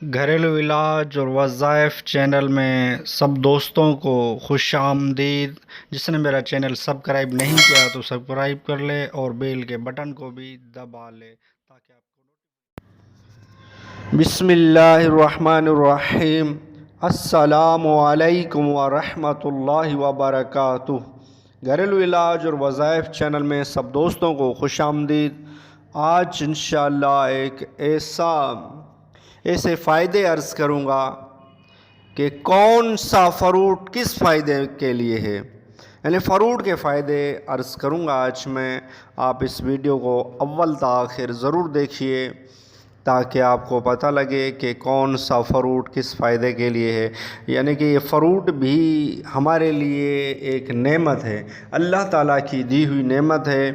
گھریلو علاج اور وظائف چینل میں سب دوستوں کو خوش آمدید۔ جس نے میرا چینل سبسکرائب نہیں کیا تو سبسکرائب کر لے اور بیل کے بٹن کو بھی دبا لے تاکہ آپ کو بسم اللہ الرحمن الرحیم۔ السلام علیکم ورحمۃ اللہ وبرکاتہ۔ گھریلو علاج اور وظائف چینل میں سب دوستوں کو خوش آمدید۔ آج انشاءاللہ ایک ایسے فائدے عرض کروں گا کہ کون سا فروٹ کس فائدے کے لیے ہے، یعنی فروٹ کے فائدے عرض کروں گا آج میں۔ آپ اس ویڈیو کو اول تا آخر ضرور دیکھیے تاکہ آپ کو پتہ لگے کہ کون سا فروٹ کس فائدے کے لیے ہے۔ یعنی کہ یہ فروٹ بھی ہمارے لیے ایک نعمت ہے، اللہ تعالیٰ کی دی ہوئی نعمت ہے،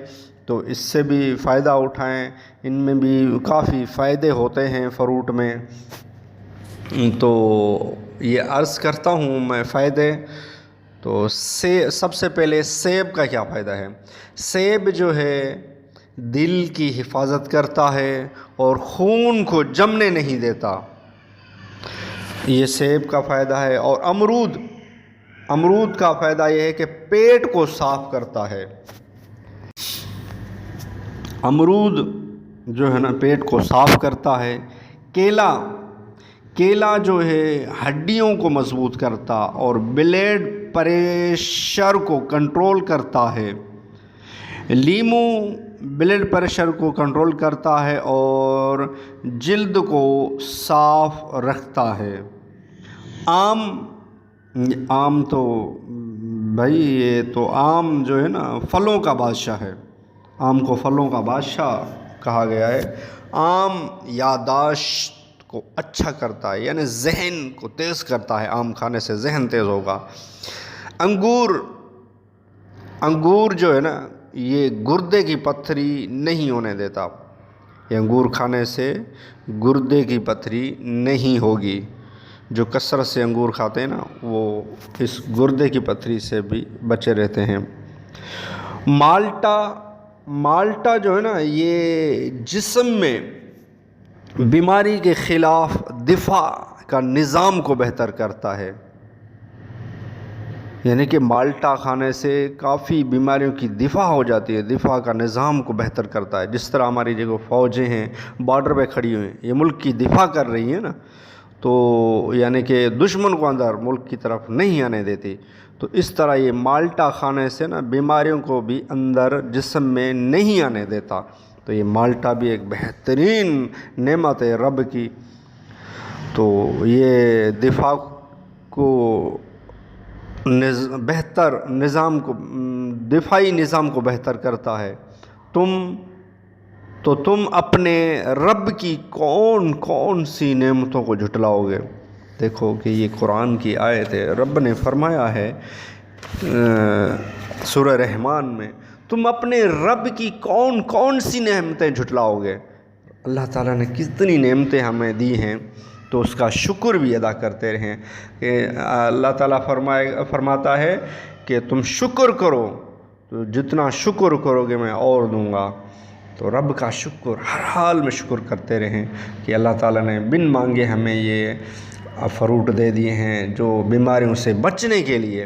تو اس سے بھی فائدہ اٹھائیں۔ ان میں بھی کافی فائدے ہوتے ہیں فروٹ میں، تو یہ عرض کرتا ہوں میں فائدے۔ تو سب سے پہلے سیب کا کیا فائدہ ہے؟ سیب جو ہے دل کی حفاظت کرتا ہے اور خون کو جمنے نہیں دیتا، یہ سیب کا فائدہ ہے۔ اور امرود کا فائدہ یہ ہے کہ پیٹ کو صاف کرتا ہے۔ امرود جو ہے نا پیٹ کو صاف کرتا ہے۔ کیلا جو ہے ہڈیوں کو مضبوط کرتا اور بلڈ پریشر کو کنٹرول کرتا ہے۔ لیمو بلڈ پریشر کو کنٹرول کرتا ہے اور جلد کو صاف رکھتا ہے۔ آم تو بھائی یہ تو آم جو ہے نا پھلوں کا بادشاہ ہے، آم کو پھلوں کا بادشاہ کہا گیا ہے۔ آم یادداشت کو اچھا کرتا ہے، یعنی ذہن کو تیز کرتا ہے، آم کھانے سے ذہن تیز ہوگا۔ انگور جو ہے نا یہ گردے کی پتھری نہیں ہونے دیتا، یہ انگور کھانے سے گردے کی پتھری نہیں ہوگی۔ جو کثرت سے انگور کھاتے ہیں نا وہ اس گردے کی پتھری سے بھی بچے رہتے ہیں۔ مالٹا جو ہے نا یہ جسم میں بیماری کے خلاف دفاع کا نظام کو بہتر کرتا ہے، یعنی کہ مالٹا کھانے سے کافی بیماریوں کی دفاع ہو جاتی ہے، دفاع کا نظام کو بہتر کرتا ہے۔ جس طرح ہماری جو فوجیں ہیں بارڈر پہ کھڑی ہوئی ہیں، یہ ملک کی دفاع کر رہی ہیں نا، تو یعنی کہ دشمن کو اندر ملک کی طرف نہیں آنے دیتی، تو اس طرح یہ مالٹا کھانے سے نا بیماریوں کو بھی اندر جسم میں نہیں آنے دیتا۔ تو یہ مالٹا بھی ایک بہترین نعمت ہے رب کی، تو یہ دفاع کو بہتر نظام کو دفاعی نظام کو بہتر کرتا ہے۔ تم اپنے رب کی کون سی نعمتوں کو جھٹلاؤ گے؟ دیکھو کہ یہ قرآن کی آیت ہے، رب نے فرمایا ہے سورہ رحمان میں، تم اپنے رب کی کون سی نعمتیں جھٹلاؤ گے؟ اللہ تعالیٰ نے کتنی نعمتیں ہمیں دی ہیں، تو اس کا شکر بھی ادا کرتے رہیں کہ اللہ تعالیٰ فرماتا ہے کہ تم شکر کرو، تو جتنا شکر کرو گے میں اور دوں گا۔ تو رب کا شکر ہر حال میں شکر کرتے رہیں کہ اللہ تعالیٰ نے بن مانگے ہمیں یہ فروٹ دے دیے ہیں جو بیماریوں سے بچنے کے لیے۔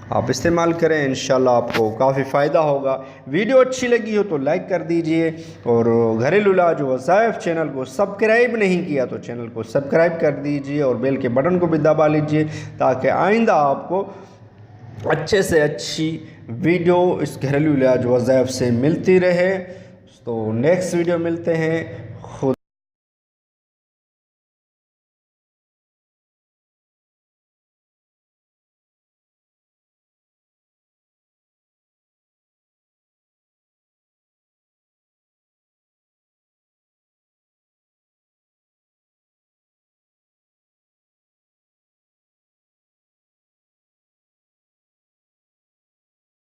آپ استعمال کریں، انشاءاللہ آپ کو کافی فائدہ ہوگا۔ ویڈیو اچھی لگی ہو تو لائک کر دیجئے، اور گھریلو علاج وظائف چینل کو سبسکرائب نہیں کیا تو چینل کو سبسکرائب کر دیجئے اور بیل کے بٹن کو بھی دبا لیجئے تاکہ آئندہ آپ کو اچھے سے اچھی ویڈیو اس گھریلو علاج وظائف سے ملتی رہے۔ تو نیکسٹ ویڈیو ملتے ہیں۔